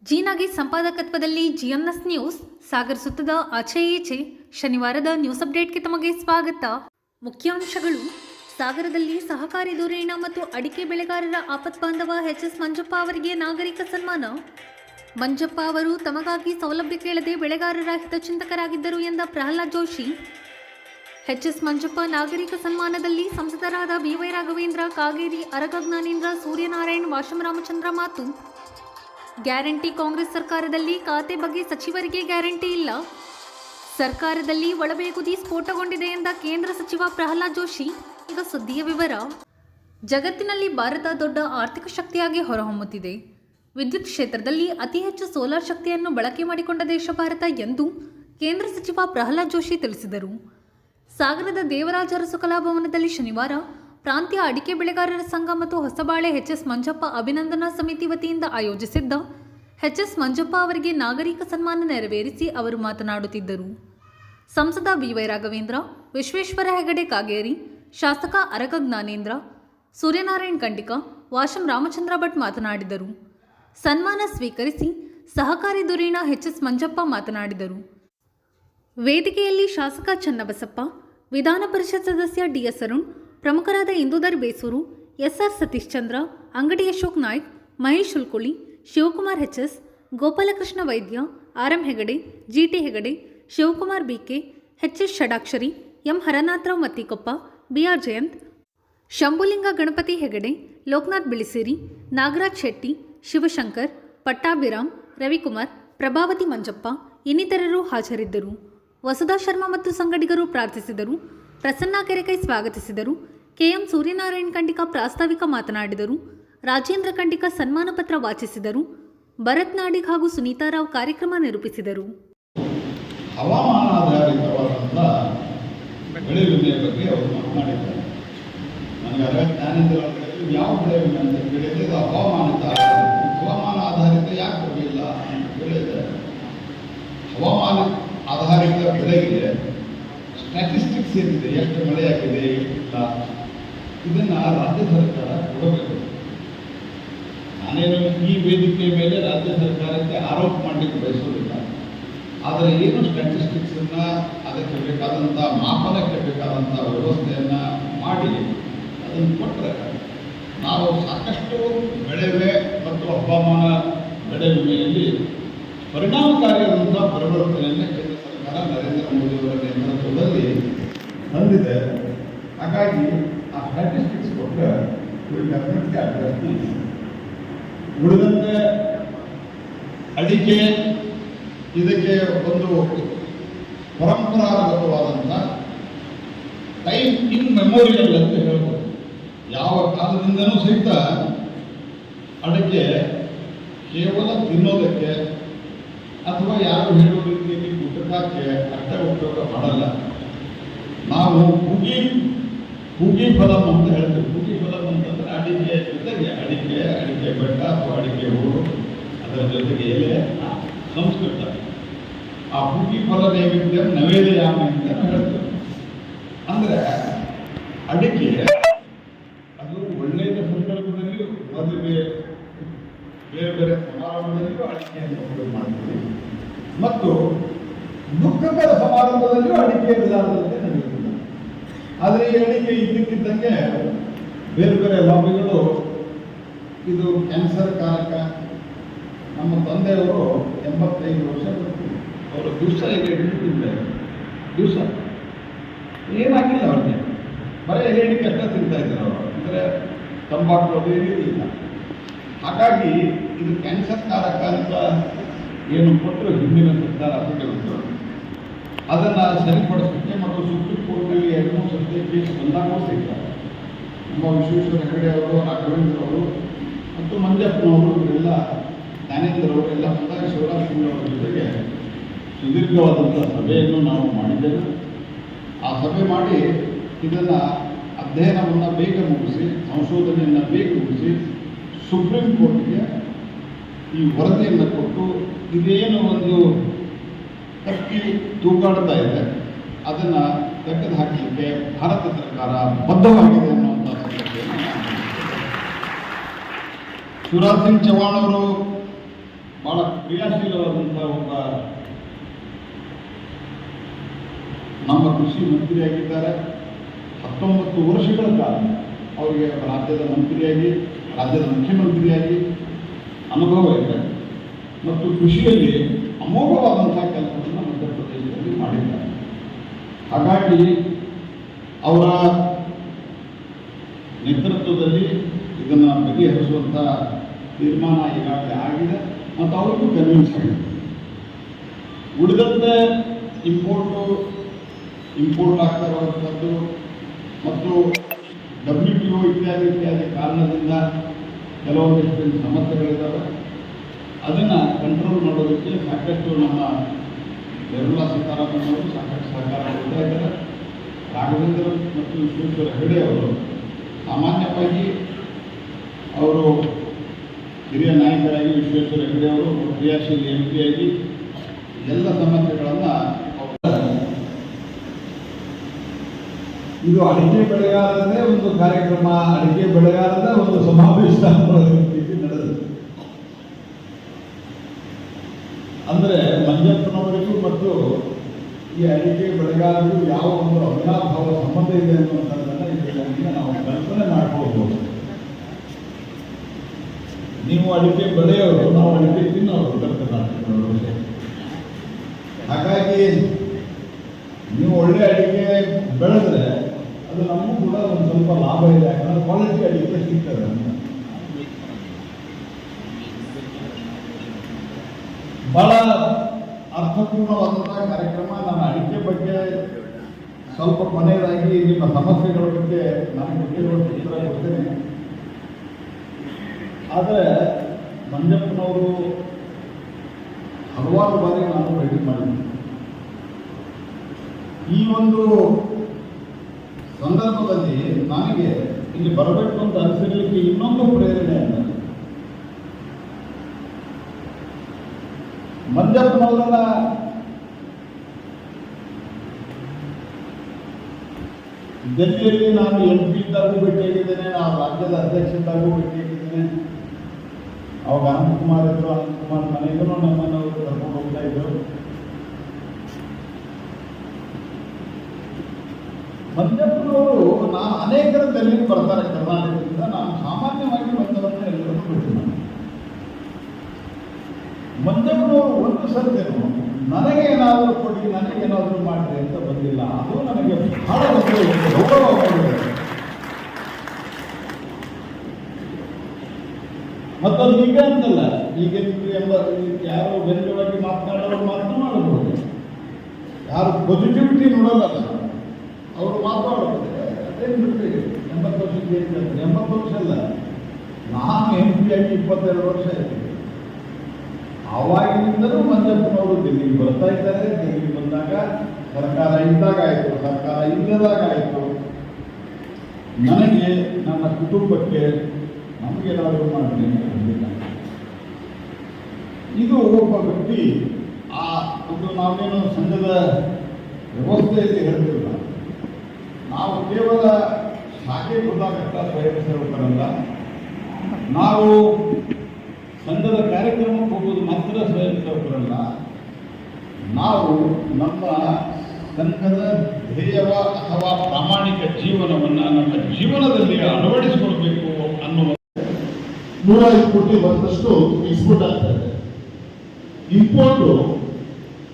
ಜೀನಾಗಿ ಸಂಪಾದಕತ್ವದಲ್ಲಿ GMS news ಸಾಗರಿಸುತ್ತದ ಆಚೆ ಈಚೆ ಶನಿವಾರದ news ಅಪ್ಡೇಟ್ಗೆ ತಮಗೆ ಸ್ವಾಗತ. ಮುಖ್ಯಾಂಶಗಳು: ಸಾಗರದಲ್ಲಿ ಸಹಕಾರಿ ಧುರೀಣ ಮತ್ತು ಅಡಿಕೆ ಬೆಳೆಗಾರರ ಆಪತ್ಬಾಂಧವ ಎಚ್.ಎಸ್. ಮಂಜಪ್ಪ ಅವರಿಗೆ ನಾಗರಿಕ ಸನ್ಮಾನ. ಮಂಜಪ್ಪ ಅವರು ತಮಗಾಗಿ ಸೌಲಭ್ಯ ಕೇಳದೆ ಬೆಳೆಗಾರರ ಹಿತಚಿಂತಕರಾಗಿದ್ದರು ಎಂದ ಪ್ರಹ್ಲಾದ್ ಜೋಶಿ. ಎಚ್.ಎಸ್. ಮಂಜಪ್ಪ ನಾಗರಿಕ ಸನ್ಮಾನದಲ್ಲಿ ಸಂಸದರಾದ ಬಿ.ವೈ. ರಾಘವೇಂದ್ರ, ಕಾಗೇರಿ, ಅರಗ ಜ್ಞಾನೇಂದ್ರ, ಸೂರ್ಯನಾರಾಯಣ್, ವಾಶಂ ರಾಮಚಂದ್ರ ಮಾತು. ಗ್ಯಾರಂಟಿ ಕಾಂಗ್ರೆಸ್ ಸರ್ಕಾರದಲ್ಲಿ ಖಾತೆ ಬಗ್ಗೆ ಸಚಿವರಿಗೆ ಗ್ಯಾರಂಟಿ ಇಲ್ಲ. ಸರ್ಕಾರದಲ್ಲಿ ಒಳಬೇಗುದಿ ಸ್ಫೋಟಗೊಂಡಿದೆ ಎಂದ ಕೇಂದ್ರ ಸಚಿವ ಪ್ರಹ್ಲಾದ್ ಜೋಶಿ. ಈಗ ಸುದ್ದಿಯ ವಿವರ. ಜಗತ್ತಿನಲ್ಲಿ ಭಾರತ ದೊಡ್ಡ ಆರ್ಥಿಕ ಶಕ್ತಿಯಾಗಿ ಹೊರಹೊಮ್ಮುತ್ತಿದೆ. ವಿದ್ಯುತ್ ಕ್ಷೇತ್ರದಲ್ಲಿ ಅತಿ ಹೆಚ್ಚು ಸೋಲಾರ್ ಶಕ್ತಿಯನ್ನು ಬಳಕೆ ಮಾಡಿಕೊಂಡ ದೇಶ ಭಾರತ ಎಂದು ಕೇಂದ್ರ ಸಚಿವ ಪ್ರಹ್ಲಾದ್ ಜೋಶಿ ತಿಳಿಸಿದರು. ಸಾಗರದ ದೇವರಾಜ ಅರಸು ಕಲಾಭವನದಲ್ಲಿ ಶನಿವಾರ ಪ್ರಾಂತೀಯ ಅಡಿಕೆ ಬೆಳೆಗಾರರ ಸಂಘ ಮತ್ತು ಹೊಸಬಾಳೆ ಎಚ್.ಎಸ್. ಮಂಜಪ್ಪ ಅಭಿನಂದನಾ ಸಮಿತಿ ವತಿಯಿಂದ ಆಯೋಜಿಸಿದ್ದ ಎಚ್.ಎಸ್. ಮಂಜಪ್ಪ ಅವರಿಗೆ ನಾಗರಿಕ ಸನ್ಮಾನ ನೆರವೇರಿಸಿ ಅವರು ಮಾತನಾಡುತ್ತಿದ್ದರು. ಸಂಸದ ಬಿ.ವೈ. ರಾಘವೇಂದ್ರ, ವಿಶ್ವೇಶ್ವರ ಹೆಗಡೆ ಕಾಗೇರಿ, ಶಾಸಕ ಅರಗ ಜ್ಞಾನೇಂದ್ರ, ಸೂರ್ಯನಾರಾಯಣ್ ಕಂಡಿಕ, ವಾಶಂ ರಾಮಚಂದ್ರ ಭಟ್ ಮಾತನಾಡಿದರು. ಸನ್ಮಾನ ಸ್ವೀಕರಿಸಿ ಸಹಕಾರಿ ಧುರೀಣ ಎಚ್.ಎಸ್. ಮಂಜಪ್ಪ ಮಾತನಾಡಿದರು. ವೇದಿಕೆಯಲ್ಲಿ ಶಾಸಕ ಚನ್ನಬಸಪ್ಪ, ವಿಧಾನ ಪರಿಷತ್ ಸದಸ್ಯ ಡಿ.ಎಸ್. ಅರುಣ್, ಪ್ರಮುಖರಾದ ಇಂದುಧರ್ ಬೇಸೂರು, ಎಸ್.ಆರ್. ಸತೀಶ್ ಚಂದ್ರ, ಅಂಗಡಿ Ashok Naik, Mahesh ಹುಲ್ಕುಳಿ, Shivakumar H S., Gopalakrishna Vaidya, R M. Hegde, G T. Hegde, Shivakumar B K., H S. Shadakshari, M. Haranatharao Mattikoppa, B R. Jayanth, Shambhulinga Ganapathi Hegde, Lokanath Bilisiri, Nagaraj Shetty, Shivashankar, Pattabhiram, Ravikumar, Prabhavathi Manjappa ಇನ್ನಿತರರು ಹಾಜರಿದ್ದರು. ವಸುಧಾ ಶರ್ಮಾ ಮತ್ತು ಸಂಗಡಿಗರು ಪ್ರಾರ್ಥಿಸಿದರು. ಪ್ರಸನ್ನ ಕೆರೆಕೈ ಸ್ವಾಗತಿಸಿದರು. ಕೆ.ಎಂ. ಸೂರ್ಯನಾರಾಯಣ್ ಕಂಡಿಕ ಪ್ರಾಸ್ತಾವಿಕ ಮಾತನಾಡಿದರು. ರಾಜೇಂದ್ರ ಕಂಡಿಕ ಸನ್ಮಾನ ಪತ್ರ ವಾಚಿಸಿದರು. ಭರತ್ ನಾಡಿಗ್ ಹಾಗೂ ಸುನೀತಾರಾವ್ ಕಾರ್ಯಕ್ರಮ ನಿರೂಪಿಸಿದರು. ಹವಾಮಾನ ಆಧಾರಿತವಾದಂಥ ಬೆಳೆ ವಿಮೆಯ ಬಗ್ಗೆ ಅವರು ಮಾತನಾಡಿದ್ದಾರೆ. ನನಗೆ ಜ್ಞಾನೇಂದ್ರ ಯಾವ ಬೆಳೆ ವಿಮೆ ಅಂತ ಕೇಳಿದರೆ ಇದು ಹವಾಮಾನ ಆಧಾರಿತ ಯಾಕೆ ಬರಲಿಲ್ಲ ಅಂತ ಕೇಳಿದರೆ, ಹವಾಮಾನ ಆಧಾರಿತ ಬೆಳೆಗೆ ಸ್ಟ್ಯಾಟಿಸ್ಟಿಕ್ಸ್ ಏನಿದೆ, ಎಷ್ಟು ಮಳೆಯಾಗಿದೆ ಇಲ್ಲ, ಇದನ್ನು ರಾಜ್ಯ ಸರ್ಕಾರ ಕೊಡಬೇಕು. ನಾನೇನು ಈ ವೇದಿಕೆ ಮೇಲೆ ರಾಜ್ಯ ಸರ್ಕಾರಕ್ಕೆ ಆರೋಪ ಮಾಡಲಿಕ್ಕೆ ಬಯಸೋದಿಲ್ಲ. ಆದರೆ ಏನು ಸ್ಟ್ಯಾಟಿಸ್ಟಿಕ್ಸನ್ನು, ಅದಕ್ಕೆ ಬೇಕಾದಂಥ ಮಾಪನಕ್ಕೆ ಬೇಕಾದಂಥ ವ್ಯವಸ್ಥೆಯನ್ನು ಮಾಡಿ ಅದನ್ನು ಕೊಟ್ಟರೆ ನಾವು ಸಾಕಷ್ಟು ಬೆಳೆ ವಿಮೆ ಮತ್ತು ಹವಾಮಾನ ಬೆಳೆ ವಿಮೆಯಲ್ಲಿ ಪರಿಣಾಮಕಾರಿಯಾದಂಥ ಪರಿವರ್ತನೆಯನ್ನು ಕೇಂದ್ರ ಸರ್ಕಾರ ನರೇಂದ್ರ ಮೋದಿಯವರ ನೇತೃತ್ವದಲ್ಲಿ ತಂದಿದೆ. ಹಾಗಾಗಿ ಆ ಸ್ಟ್ಯಾಟಿಸ್ಟಿಕ್ಸ್ ಕೊಟ್ಟರೆ ಡೆಫಿನೆಟ್ಲಿ ಅಭ್ಯರ್ಥಿ. ಉಳಿದಂತೆ ಅಡಿಕೆ ಇದಕ್ಕೆ ಒಂದು ಪರಂಪರಾಗತವಾದಂಥ ಟೈಮ್ ಇನ್ ಮೆಮೋರಿಯಲ್ ಅಂತ ಹೇಳ್ಬೋದು. ಯಾವ ಕಾಲದಿಂದನೂ ಸಹಿತ ಅಡಿಕೆ ಕೇವಲ ತಿನ್ನೋದಕ್ಕೆ ಅಥವಾ ಯಾರು ಹೇಳೋ ರೀತಿಯಲ್ಲಿ ಗುಟಕಕ್ಕೆ ಅಷ್ಟೇ ಉಪಯೋಗ ಮಾಡಲ್ಲ. ನಾವು ಪೂಗಿ ಫಲಂ ಅಂತ ಹೇಳ್ತೀವಿ. ಪೂಗಿ ಫಲಂ ಅಂತಂದರೆ ಅಡಿಕೆ ಜೊತೆಗೆ ಅಡಿಕೆ ಬೆಟ್ಟ ಅಥವಾ ಅಡಿಕೆ ಹೂವು, ಅದರ ಜೊತೆಗೆ ಎಲೆ, ಸಂಸ್ಕೃತ. ಆ ಪೂಗಿ ಫಲ ನೈವೇದ್ಯ ನೈವೇದ್ಯಾಮಿ ಅಂತ ಹೇಳ್ತೀವಿ. ಅಂದರೆ ಅಡಿಕೆ ಅದು ಒಳ್ಳೆಯ ಸಂದರ್ಭದಲ್ಲಿ ಮದುವೆ ಬೇರೆ ಬೇರೆ ಸಮಾರಂಭದಲ್ಲಿಯೂ ಅಡಿಕೆಯನ್ನು ಉಪಯೋಗ ಮಾಡ್ತೀವಿ ಮತ್ತು ದುಃಖಕರ ಸಮಾರಂಭದಲ್ಲಿಯೂ ಅಡಿಕೆ ಇರಲಾರದಂತೆ ನಡೆಯುತ್ತದೆ. ಆದರೆ ಈ ಅಡಿಕೆ ಇದ್ದಕ್ಕಿದ್ದಂಗೆ ಬೇರೆ ಬೇರೆ ಲಾಬಿಗಳು ಇದು ಕ್ಯಾನ್ಸರ್ ಕಾರಕ. ನಮ್ಮ ತಂದೆಯವರು 85 ವರ್ಷ ಬರ್ತೀವಿ. ಅವರು ದಿವಸ ಎಲೆ ತಿಂತಾರೆ. ದಿವಸ ಏನಾಗಿಲ್ಲ ಅವ್ರಿಗೆ, ಬರೀ ಎಲೆ ಅಡಿಕೆ ಅಷ್ಟೇ ತಿಂತಾ ಇದ್ದಾರೆ ಅವರು. ಅಂದರೆ ತಂಬಾಕು ಅದು ಇಲ್ಲ. ಹಾಗಾಗಿ ಇದು ಕ್ಯಾನ್ಸರ್ ಕಾರಕ ಅಂತ ಏನು ಕೊಟ್ಟರು ಹಿಂದಿನ ಸರ್ಕಾರ ಕೊಟ್ಟಿರುತ್ತೋ ಅದನ್ನು ಸರಿಪಡಿಸಲಿಕ್ಕೆ ಮತ್ತು ಸುಪ್ರೀಂ ಕೋರ್ಟ್ನಲ್ಲಿ 2-3 ಸರ್ತಿ ಕೇಸ್ ಬಂದಾಗೂ ಸಹಿತ ನಮ್ಮ ವಿಶ್ವೇಶ್ವರ ಹೆಗಡೆ ಅವರು, ರಾಘವೇಂದ್ರ ಅವರು ಮತ್ತು ಮಂಜಪ್ಪನವರು, ಇವರೆಲ್ಲ ಜ್ಞಾನೇಂದ್ರ ಅವರು ಎಲ್ಲ ಬಂದಾಗ ಶಿವರಾಜ್ ಸಿಂಗ್ ಅವರ ಜೊತೆಗೆ ಸುದೀರ್ಘವಾದಂಥ ಸಭೆಯನ್ನು ನಾವು ಮಾಡಿದ್ದೇವೆ. ಆ ಸಭೆ ಮಾಡಿ ಇದನ್ನು ಅಧ್ಯಯನವನ್ನು ಬೇಗ ಮುಗಿಸಿ, ಸಂಶೋಧನೆಯನ್ನು ಬೇಗ ಮುಗಿಸಿ ಸುಪ್ರೀಂ ಕೋರ್ಟ್ಗೆ ಈ ವರದಿಯನ್ನು ಕೊಟ್ಟು ಇದೇನು ಒಂದು ಕಟ್ಟಿ ತೂಗಾಡ್ತಾ ಇದೆ ಅದನ್ನು ತೆಗೆದು ಹಾಕಲಿಕ್ಕೆ ಭಾರತ ಸರ್ಕಾರ ಬದ್ಧವಾಗಿದೆ ಅನ್ನುವಂಥ ಸಂಗತಿಯನ್ನು ಶಿವರಾಜ್ ಸಿಂಗ್ ಚೌಹಾಣ್ ಅವರು ಬಹಳ ಕ್ರಿಯಾಶೀಲವಾದಂಥ ಒಬ್ಬ ನಮ್ಮ ಕೃಷಿ ಮಂತ್ರಿಯಾಗಿದ್ದಾರೆ. 19 ವರ್ಷಗಳ ಕಾಲ ಅವರಿಗೆ ರಾಜ್ಯದ ಮಂತ್ರಿಯಾಗಿ, ರಾಜ್ಯದ ಮುಖ್ಯಮಂತ್ರಿಯಾಗಿ ಅನುಭವ ಇದೆ ಮತ್ತು ಕೃಷಿಯಲ್ಲಿ ಅಮೋಘವಾದಂಥ ಕೆಲಸವನ್ನು ಮಧ್ಯಪ್ರದೇಶದಲ್ಲಿ ಮಾಡಿದ್ದಾರೆ. ಹಾಗಾಗಿ ಅವರ ನೇತೃತ್ವದಲ್ಲಿ ಇದನ್ನು ಬಗೆಹರಿಸುವಂಥ ತೀರ್ಮಾನ ಈಗಾಗಲೇ ಆಗಿದೆ ಮತ್ತು ಅವರಿಗೂ ಕನ್ವಿನ್ಸ್ ಆಗಿದೆ. ಉಳಿದಂತೆ ಇಂಪೋರ್ಟ್ ಆಗ್ತಾ ಇರುವಂಥದ್ದು ಮತ್ತು WTO ಇತ್ಯಾದಿ ಕಾರಣದಿಂದ ಕೆಲವೊಂದಿಷ್ಟು ಸಮಸ್ಯೆಗಳಿದ್ದಾವೆ. ಅದನ್ನು ಕಂಟ್ರೋಲ್ ಮಾಡೋದಕ್ಕೆ ಸಾಕಷ್ಟು ನಮ್ಮ ನಿರ್ಮಲಾ ಸೀತಾರಾಮನ್ ಅವರು ಸಾಕಷ್ಟು ಸಹಕಾರ ಕೊಡ್ತಾ ಇದ್ದಾರೆ. ರಾಘವೇಂದ್ರ ಮತ್ತು ವಿಶ್ವೇಶ್ವರ ಹೆಗಡೆ ಅವರು ಸಾಮಾನ್ಯವಾಗಿ ಅವರು ಹಿರಿಯ ನಾಯಕರಾಗಿ, ವಿಶ್ವೇಶ್ವರ ಹೆಗಡೆ ಅವರು ಕ್ರಿಯಾಶೀಲ MP ಆಗಿ ಎಲ್ಲ ಸಮಸ್ಯೆಗಳನ್ನು ಇದು ಅಡಿಕೆ ಬೆಳೆಗಾರರದೇ ಒಂದು ಕಾರ್ಯಕ್ರಮ, ಅಡಿಕೆ ಬೆಳೆಗಾರರ ಒಂದು ಸಮಾವೇಶ ನಡೆದಿದೆ. ಅಂದರೆ ಮಂಜಪ್ಪನವರಿಗೂ ಮತ್ತು ಈ ಅಡಿಕೆ ಬೆಳೆಗಾರರಿಗೂ ಯಾವ ಒಂದು ಅವಿನಾಭಾವ ಸಂಬಂಧ ಇದೆ ಅನ್ನುವಂಥದ್ದನ್ನು ಇದರಿಂದ ನಾವು ಕಲ್ಪನೆ ಮಾಡ್ಕೋಬಹುದು. ನೀವು ಅಡಿಕೆ ಬೆಳೆಯೋರು, ನಾವು ಅಡಿಕೆ ತಿನ್ನೋರು ಉತ್ತರ ಕರ್ನಾಟಕದವರು. ಹಾಗಾಗಿ ನೀವು ಒಳ್ಳೆ ಅಡಿಕೆ ಬೆಳೆದ್ರೆ ಅದು ನಮಗೂ ಕೂಡ ಒಂದು ಸ್ವಲ್ಪ ಲಾಭ ಇದೆ, ಯಾಕಂದ್ರೆ ಕ್ವಾಲಿಟಿ ಅಡಿಕೆ ಸಿಗ್ತದೆ ಅಂತ. ಬಹಳ ಅರ್ಥಪೂರ್ಣವಾದಂತಹ ಕಾರ್ಯಕ್ರಮ. ನಾನು ಅಡಿಕೆ ಬಗ್ಗೆ ಸ್ವಲ್ಪ ಕೊನೆಯದಾಗಿ ನಿಮ್ಮ ಸಮಸ್ಯೆಗಳ ಬಗ್ಗೆ ನಾನು ಗೊತ್ತಿರುವ ಉತ್ತರ ಕೊಡ್ತೇನೆ. ಆದರೆ ಮಂಜಪ್ಪನವರು ಹಲವಾರು ಬಾರಿ ನಾನು ಭೇಟಿ ಮಾಡಿದ್ದೀನಿ. ಈ ಒಂದು ಸಂದರ್ಭದಲ್ಲಿ ನನಗೆ ಇಲ್ಲಿ ಬರಬೇಕು ಅಂತ ಅನಿಸಿರ್ಲಿಕ್ಕೆ ಇನ್ನೊಂದು ಪ್ರೇರಣೆ ಅಂತ, ಮಂಜಪ್ಪನವರನ್ನ ಡೆಲ್ಲಿಯಲ್ಲಿ ನಾನು MP ಇದ್ದಾಗೂ ಭೇಟಿಯಾಗಿದ್ದೇನೆ, ನಾನು ರಾಜ್ಯದ ಅಧ್ಯಕ್ಷರಾಗೂ ಭೇಟಿಯಾಗಿದ್ದೇನೆ. ಅವಾಗ ಅನಂತಕುಮಾರ್ ಇದ್ರು, ಅನಂತಕುಮಾರ್ ಮನೆಗೂ ನಮ್ಮನ್ನು ಅವರು ಕರ್ಕೊಂಡು ಹೋಗ್ತಾ ಇದ್ರು. ಮಂಜಪ್ಪನವರು ನಾನು ಅನೇಕರ ಡೆಲ್ಲಿಗೆ ಬರ್ತಾರೆ ಕರ್ನಾಟಕದಿಂದ. ನಾನು ಸಾಮಾನ್ಯವಾಗಿ ಬಂದವರನ್ನ ಎಲ್ಲರನ್ನು ಭೇಟಿ ಮಾಡಿ. ಮಂಜಪ್ಪನವರು ಒಂದು ಸರ್ತಿನು ನನಗೆ ಏನಾದರೂ ಕೊಡಿ, ನನಗೆ ಏನಾದರೂ ಮಾಡಿರಿ ಅಂತ ಬಂದಿಲ್ಲ. ಅದು ನನಗೆ ಬಹಳ ಒಂದು ಗೌರವವಾಗಿದೆ. ಮತ್ತದು ಈಗ ಅಂತಲ್ಲ, ಈಗ ಯಾರು ವ್ಯಂಗ್ಯವಾಗಿ ಮಾತನಾಡೋರು ಮಾತನಾಡಬಹುದು, ಯಾರು ಪಾಸಿಟಿವಿಟಿ ನೋಡೋಲ್ಲ ಅವರು ಮಾತಾಡೋದು. ಅದೇನು ಬಿಟ್ಟರೆ 80 ವರ್ಷಕ್ಕೆ ಏನು ಹೇಳ್ತಾರೆ, 80 ವರ್ಷ ಅಲ್ಲ, ನಾನು MP ಆಗಿ 22 ವರ್ಷ ಆಯಿತು. ಆವಾಗಿನಿಂದಲೂ ಮಂಜಪ್ಪನವರು ಡೆಲ್ಲಿಗೆ ಬರ್ತಾ ಇದ್ದಾರೆ. ಡೆಲ್ಲಿಗೆ ಬಂದಾಗ ಸರ್ಕಾರ ಇದ್ದಾಗ ಆಯಿತು, ಸರ್ಕಾರ ಇಲ್ಲದಾಗ ಆಯಿತು, ನನಗೆ ನನ್ನ ಕುಟುಂಬಕ್ಕೆ ನಮಗೇನಾದರೂ ಮಾಡಲಿ. ಇದು ಒಬ್ಬ ವ್ಯಕ್ತಿ ಆ ಒಂದು ನಾವೇನು ಸಂಘದ ವ್ಯವಸ್ಥೆಯಲ್ಲಿ ಹೇಳ್ತಿಲ್ಲ, ನಾವು ಕೇವಲ ಶಾಖೆ ಬದಲಾಗತ್ತ ಸ್ವಯಂ ಸೇವಕರಲ್ಲ, ನಾವು ಸಂಘದ ಕಾರ್ಯಕ್ರಮಕ್ಕೆ ಹೋಗೋದು ಮಾತ್ರ ಸ್ವಯಂ ಸೇವಕರಲ್ಲ, ನಾವು ನಮ್ಮ ಸಂಘದ ಧ್ಯೇಯವ ಅಥವಾ ಪ್ರಾಮಾಣಿಕ ಜೀವನವನ್ನು ನಮ್ಮ ಜೀವನದಲ್ಲಿ ಅಳವಡಿಸಿಕೊಳ್ಬೇಕು ಅನ್ನುವ 105 ಕೋಟಿ ಒಂದಷ್ಟು ಎಕ್ಸ್ಪೋರ್ಟ್ ಆಗ್ತಾ ಇದೆ. ಇಂಪೋರ್ಟ್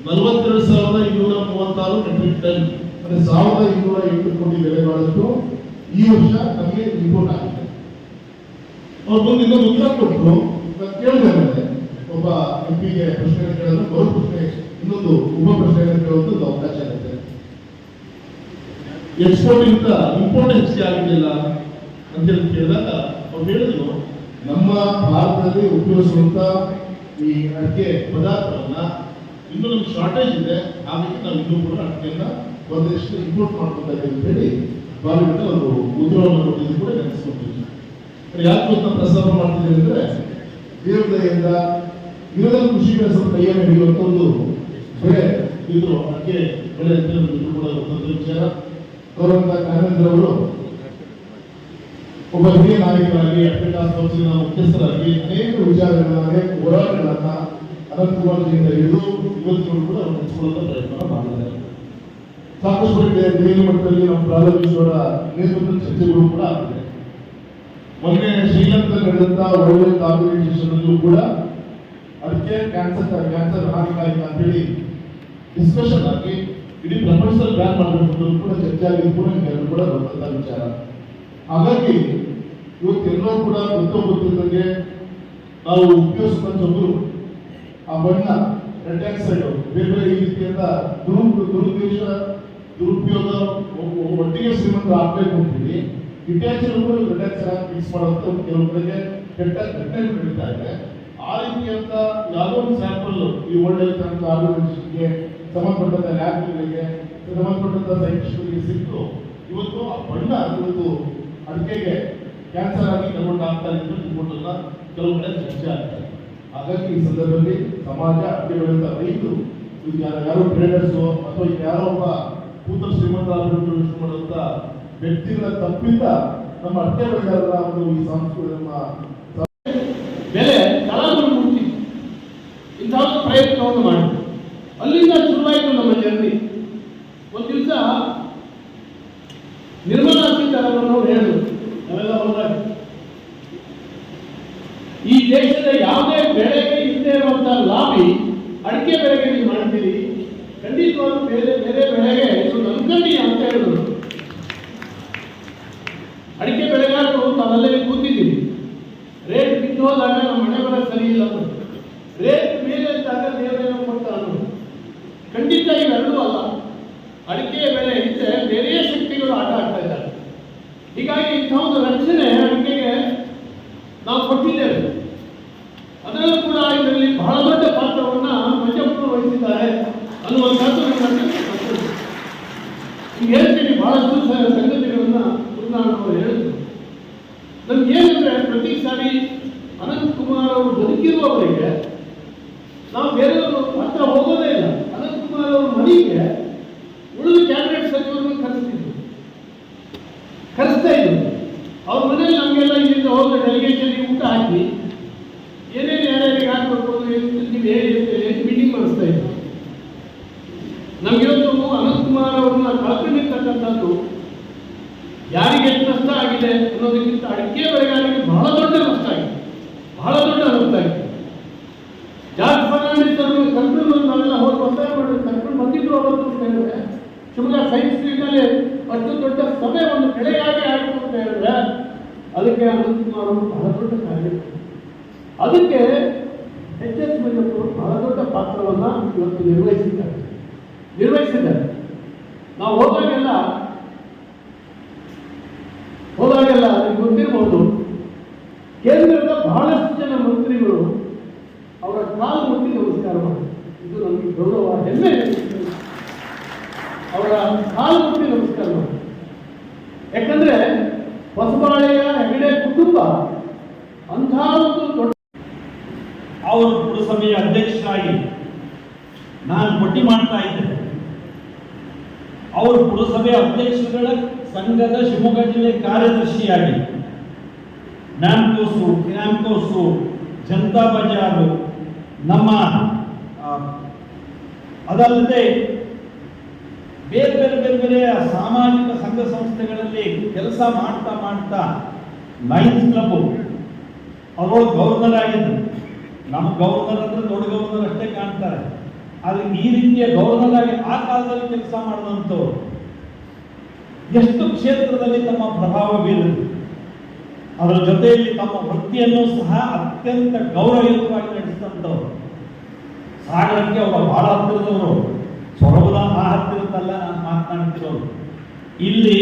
42,236 ಮೆಟ್ರಿಕ್ ಟನ್, ಅಂದರೆ 1,208 ಕೋಟಿ ಬೆಲೆ ಬಾಳಷ್ಟು ಈ ವರ್ಷ ನಮಗೆ ಇಂಪೋರ್ಟ್ ಆಗಿದೆ. ಅವ್ರು ಬಂದು ಇನ್ನೊಂದು ಉತ್ತರ ಕೊಟ್ಟರು. ಕೇಳಿದೆ ಮೇಲೆ ಒಬ್ಬ MP-ಗೆ ಪ್ರಶ್ನೆ ಕೇಳಲು ಮರು ಪ್ರಶ್ನೆ, ಇನ್ನೊಂದು ಉಪ ಪ್ರಶ್ನೆಗಳನ್ನು ಕೇಳುವಂಥದ್ದು ಅವಕಾಶ ಇರುತ್ತೆ. ಎಕ್ಸ್ಪೋರ್ಟ್ ಇಂತ ಇಂಪೋರ್ಟ್ ಹೆಚ್ಚಿಗೆ ಆಗಲಿಲ್ಲ ಅಂತೇಳಿ ಕೇಳಿದಾಗ ಅವ್ರು ಹೇಳಿದ್ರು, ನಮ್ಮ ಭಾರತದಲ್ಲಿ ಉಪಯೋಗಿಸುವಂತ ಈ ಅಡಿಕೆ ಪದಾರ್ಥವನ್ನ ಇನ್ನೂ ನಮ್ಗೆ ಶಾರ್ಟೇಜ್ ಇದೆ, ಹಾಗಾಗಿ ನಾವು ಇನ್ನೂ ಕೂಡ ಅಡಿಕೆಯನ್ನ ಒಂದಿಷ್ಟು ಇಂಪೋರ್ಟ್ ಮಾಡ್ಕೊತಾ ಇದ್ದೀವಿ ಅಂತ ಹೇಳಿ ಬಾಲಿವುಡ್ ಒಂದು ಉತ್ತರವನ್ನು ಕೊಟ್ಟಿದ್ದು ಕೂಡ ನೆನೆಸ್ಕೊಳ್ತೀವಿ. ಯಾಕೆ ನಾವು ಪ್ರಸ್ತಾಪ ಮಾಡ್ತಿದ್ದೀವಿ ಅಂದ್ರೆ, ದೇವದಯಿಂದ ಇರೋದನ್ನು ಕೃಷಿಗೆ ಸ್ವಲ್ಪ ಕೈಯನ್ನು ಹಿಡಿಯುವಂತ ಒಂದು ಬೆಳೆ ಇದು ಅಡಿಕೆ ಬೆಲೆ ಇದು ಕೂಡ ಒಂದು ವಿಚಾರ. ಗೌರವಂತ ಕಾನಂದ್ರ ಅವರು ಒಬ್ಬ ಹಿರಿಯ ನಾಯಕರಾಗಿ ಅಡ್ವೊಕೇಟ್ ಕೌನ್ಸಿಲ್ನ ಮುಖ್ಯಸ್ಥರಾಗಿ ಅನೇಕ ವಿಚಾರಗಳನ್ನ ಅನೇಕ ಹೋರಾಟಗಳನ್ನ ಅನಂತಕುಮಾರ್ ಜಿಯಿಂದ ಹಿಡಿದು ಇವತ್ತು ಕೂಡ ಅವರು ಹಂಚಿಕೊಳ್ಳುವ ಪ್ರಯತ್ನ ಮಾಡಿದ್ದಾರೆ. ಸಾಕಷ್ಟು ದೆಹಲಿ ಮಟ್ಟದಲ್ಲಿ ನಮ್ಮ ಪ್ರಾರಂಭಿಸುವ ನೇತೃತ್ವದ ಚರ್ಚೆಗಳು ಕೂಡ ಆಗಿದೆ. ಮೊನ್ನೆ ಶ್ರೀಲಂಕಾದಲ್ಲಿ ನಡೆದಂತ ವರ್ಲ್ಡ್ ಆರ್ಗನೈಸೇಷನ್ ಅಲ್ಲೂ ಕೂಡ ಅದಕ್ಕೆ ಕ್ಯಾನ್ಸರ್ ಹಾನಿಕಾರಕ ಅಂತೇಳಿ ಡಿಸ್ಕಷನ್ ಆಗಿ ಇಡೀ ಪ್ರಪಂಚದಲ್ಲಿ ಬ್ಯಾನ್ ಮಾಡಬೇಕು ಕೂಡ ಚರ್ಚೆ ಆಗಿದ್ದು ಕೂಡ ನಿಮಗೆಲ್ಲರೂ ಕೂಡ ಬಂದಂತ ವಿಚಾರ. ಹಾಗಾಗಿ ಇವತ್ತೆಲ್ಲೋ ಕೂಡ ಗೊತ್ತಿದ್ದಂಗೆ ನಾವು ಉಪಯೋಗಿಸುವಂಥದ್ದು ಆ ಬಣ್ಣ ರೆಡ್ ಆಕ್ಸೈಡ್ ಬೇರೆ ಬೇರೆ ಈ ರೀತಿಯಿಂದ ದುರುಪಯೋಗ ಒಟ್ಟಿಗೆ ಶ್ರೀಮಂತ ಆಗ್ಬೇಕು ಅಂತೀವಿ. ಡಿಟ್ಯಾಚಬಲ್ ರೆಡ್ ಆಕ್ಸೈಡ್ ಮಿಕ್ಸ್ ಮಾಡುವಂತ ಕೆಲವು ಕಡೆಗೆ ಕೆಟ್ಟ ಘಟನೆಗಳು ನಡೀತಾ ಇದೆ. ಆ ರೀತಿಯಂತ ಯಾವುದೋ ಒಂದು ಸ್ಯಾಂಪಲ್ ಈ ವರ್ಲ್ಡ್ ಹೆಲ್ತ್ ಆರ್ಗನೈಸೇಷನ್ಗೆ ಸಂಬಂಧಪಟ್ಟಂತ ಲ್ಯಾಬ್ಗಳಿಗೆ ಸಂಬಂಧಪಟ್ಟಂತ ಸೈಂಟಿಸ್ಟ್ಗಳಿಗೆ ಸಿಕ್ತು. ಇವತ್ತು ಆ ಬಣ್ಣ ಇವತ್ತು ಅಡಿಕೆಗೆ ಕ್ಯಾನ್ಸರ್ ಆಗಿ ಕನ್ವರ್ಟ್ ಆಗ್ತಾ ಇದ್ದು ರಿಪೋರ್ಟನ್ನ ಕೆಲವು ಕಡೆ ಚರ್ಚೆ ಆಗ್ತದೆ. ಹಾಗಾಗಿ ಈ ಸಂದರ್ಭದಲ್ಲಿ ಸಮಾಜ ಅಡಿಕೆ ಬೆಳೆಯುವಂತ ರೈತರು ಯಾರೋ ಟ್ರೇಡರ್ಸು ಅಥವಾ ಯಾರೋ ಒಬ್ಬ ಕೂತ ಶ್ರೀಮಂತ ಯೋಚನೆ ಮಾಡುವಂತ ವ್ಯಕ್ತಿಗಳ ತಪ್ಪಿಂದ ನಮ್ಮ ಅಡಿಕೆ ಬೆಳೆಗಾರರ ಒಂದು ಈ ಸಂಸ್ಕೃತಿ ನಮ್ಮ ಬೆಲೆ ತಳಗಳು ಮುಟ್ಟಿ ಇಂತಹ ಪ್ರಯತ್ನವನ್ನು ಮಾಡಿ ಅಲ್ಲಿಂದ ಶುರುವಾಯಿತು ನಮ್ಮ ಜರ್ನಿ. ಒಂದು ದಿವಸ ನಿರ್ಮಲಾ ಸೀತಾರಾಮನ್ ಅವರು ಹೇಳಿದ್ರು, ನಾವೆಲ್ಲ ಹೋದಾಗ ಈ ದೇಶದ ಯಾವುದೇ ಬೆಳೆಗೆ ಇಲ್ಲದೆ ಇರುವಂತಹ ಲಾಭಿ ಅಡಿಕೆ ಬೆಳೆಗೆ ನೀವು ಮಾಡ್ತೀರಿ, ಖಂಡಿತವಾಗ್ಲೂ ಬೇರೆ ಬೇರೆ ಬೆಳೆಗೆ ಇದು ಅನ್ಕಂಡಿ ಅಂತ ಹೇಳಿದ್ರು. ಅಡಿಕೆ ಬೆಳೆಗಾರರು ತಾವೆಲ್ಲೇ ಕೂತಿದ್ದೀವಿ, ರೇಟ್ ಬಿದ್ದು ಹೋದಾಗ ನಮ್ಮ ಮನೆ ಬರ ಸರಿ ಇಲ್ಲ, ರೇಟ್ ಮೇಲೆ ಇದ್ದಾಗ ದೇವರೇನೋ ಕೊಡ್ತ ಅನ್ನೋದು. ಖಂಡಿತ ಇವೆರಡೂ ಅಲ್ಲ. ಅಡಿಕೆ ಬೆಳೆ ಇದ್ದರೆ ಬೇರೆ ಶಕ್ತಿಗಳು ಆಟ ಆಡ್ತಾ ಇದ್ದಾರೆ. ಹೀಗಾಗಿ ಇಂಥ ಒಂದು ರಕ್ಷಣೆ ಅಡಿಕೆಗೆ ನಾವು ಕೊಟ್ಟಿದ್ದೇವೆ. ಅದರಲ್ಲೂ ಕೂಡ ಇದರಲ್ಲಿ ಬಹಳ ದೊಡ್ಡ ಪಾತ್ರವನ್ನು ಮಂಜಪ್ಪರು ವಹಿಸಿದ್ದಾರೆ ಅನ್ನುವಂಥದ್ದು ಈಗ ಹೇಳ್ತೀನಿ. ಬಹಳಷ್ಟು ಸಂಗತಿಗಳನ್ನ ಅವರು ಹೇಳಿದ್ರು. ನಮ್ಗೆ ಏನಂದ್ರೆ ಪ್ರತಿ ಸಾರಿ ಅನಂತಕುಮಾರ್ ಅವರು ಬದುಕಿರುವವರಿಗೆ ನಾವು ಬೇರೆಯವರು ಹತ್ರ ಹೋಗೋದೇ ಇಲ್ಲ. ಅನಂತಕುಮಾರ್ ಅವ್ರ ಮನೆಗೆ ಉಳಿದ ಕ್ಯಾಬಿನೆಟ್ ಸಚಿವರನ್ನು ಕರೆಸ್ತಾ ಇದ್ರು. ಅವ್ರ ಮನೇಲಿ ನಮಗೆಲ್ಲ ಇಲ್ಲಿಂದ ಹೋದ ಡೆಲಿಗೇಷನ್ ಊಟ ಹಾಕಿ ಏನೇನು ಯಾರ್ಯಾರಿಗೆ ಹಾಕಬೇಕು ನೀವು ಹೇಳಿ ಮೀಟಿಂಗ್ ಮಾಡಿಸ್ತಾ ಇದ್ರು. ನಮಗಿವತ್ತು ಅನಂತಕುಮಾರ್ ಅವ್ರನ್ನ ಕಳ್ಕೊಂಡಿರ್ತಕ್ಕಂಥದ್ದು ಯಾರಿಗೆ ಎಷ್ಟು ನಷ್ಟ ಆಗಿದೆ ಅನ್ನೋದಕ್ಕಿಂತ ಅಡಿಕೆ ಬೆಳೆಗಾರರಿಗೆ ಬಹಳ ದೊಡ್ಡ ನಷ್ಟ ಆಗಿದೆ, ಬಹಳ ದೊಡ್ಡ ನಷ್ಟ ಆಗಿದೆ. ಜಾರ್ಜ್ ಫರ್ನಾಂಡಿಸ್ ಅವರು ಕಂಟ್ರೋಲ್ ನಾವೆಲ್ಲ ಹೋಗಿ ಒತ್ತಾಯ ಮಾಡಿ ಕಂಟ್ರೋಲ್ ಬಂದಿದ್ರು ಅವತ್ತು ಅಂತ ಹೇಳಿದ್ರೆ, ಶಿವಮೊಗ್ಗ ಸೈನ್ಸ್ ಸ್ಟ್ರೀಟ್ನಲ್ಲಿ ಅಷ್ಟು ದೊಡ್ಡ ಸಭೆ ಒಂದು ಬೆಳೆಗಾಗಿ ಆಯಿತು ಅಂತ ಹೇಳಿದ್ರೆ ಅದಕ್ಕೆ ಅನಂತಕುಮಾರ್ ಅವರು ಬಹಳ ದೊಡ್ಡ ಕಾರ್ಯ. ಅದಕ್ಕೆ ಎಚ್.ಎಸ್. ಮಂಜಪ್ಪರು ಬಹಳ ದೊಡ್ಡ ಪಾತ್ರವನ್ನು ಇವತ್ತು ನಿರ್ವಹಿಸಿದ್ದಾರೆ. ನಾವು ಹೋದಾಗೆಲ್ಲ ನಿಮ್ಗೆ ಗೊತ್ತಿರಬಹುದು, ಕೇಂದ್ರದ ಬಹಳಷ್ಟು ಜನ ಮಂತ್ರಿಗಳು ಅವರ ಕಾಲು ಮುಟ್ಟಿ ನಮಸ್ಕಾರ ಮಾಡಿ, ಇದು ನಮಗೆ ಗೌರವ ಹೆಮ್ಮೆ. ಅವರ ಕಾಲು ಮುಟ್ಟಿ ನಮಸ್ಕಾರ ಮಾಡಿ. ಯಾಕಂದ್ರೆ ಹೊಸಬಾಳೆಯ ಹೆಗಡೆ ಕುಟುಂಬ ಅಂತಹ ಒಂದು ದೊಡ್ಡ ಅವರು ಪುರಸಭೆಯ ಅಧ್ಯಕ್ಷರಾಗಿ ನಾನು ಪಟ್ಟಿ ಮಾಡ್ತಾ ಇದ್ದೆ. ಅವರು ಪುರಸಭೆ ಅಧ್ಯಕ್ಷರುಗಳ ಸಂಘದ ಶಿವಮೊಗ್ಗ ಜಿಲ್ಲೆ ಕಾರ್ಯದರ್ಶಿಯಾಗಿ ನ್ಯಾಮ್ಕೋಸು, ಜನತಾ ಬಜಾರು, ನಮ್ಮ ಅದಲ್ಲದೆ ಬೇರೆ ಬೇರೆ ಬೇರೆ ಬೇರೆ ಸಾಮಾಜಿಕ ಸಂಘ ಸಂಸ್ಥೆಗಳಲ್ಲಿ ಕೆಲಸ ಮಾಡ್ತಾ ಲಯನ್ಸ್ ಕ್ಲಬ್ ಅವರೊಳಗೆ ಗವರ್ನರ್ ಆಗಿದ್ದು. ನಮ್ಮ ಗವರ್ನರ್ ಅಂದ್ರೆ ದೊಡ್ಡ ಗವರ್ನರ್ ಅಷ್ಟೇ ಕಾಣ್ತಾರೆ, ಆದ್ರೆ ಈ ರೀತಿಯ ಗವರ್ನರ್ ಆಗಿ ಆ ಕಾಲದಲ್ಲಿ ಕೆಲಸ ಮಾಡಿದಂಥವ್ರು ಎಷ್ಟು ಕ್ಷೇತ್ರದಲ್ಲಿ ತಮ್ಮ ಪ್ರಭಾವ ಬೀರಿದ್ರು. ಅದರ ಜೊತೆಯಲ್ಲಿ ತಮ್ಮ ವೃತ್ತಿಯನ್ನು ಸಹ ಅತ್ಯಂತ ಗೌರವಯುತವಾಗಿ ನಡೆಸಿದಂಥವ್ರು. ಸಾಗರಕ್ಕೆ ಅವರ ಬಹಳ ಹತ್ತಿರದವರು, ಸೊರಬದ ಆ ಹತ್ತಿರದಲ್ಲ ನಾನು ಮಾತನಾಡ್ತಿರೋರು. ಇಲ್ಲಿ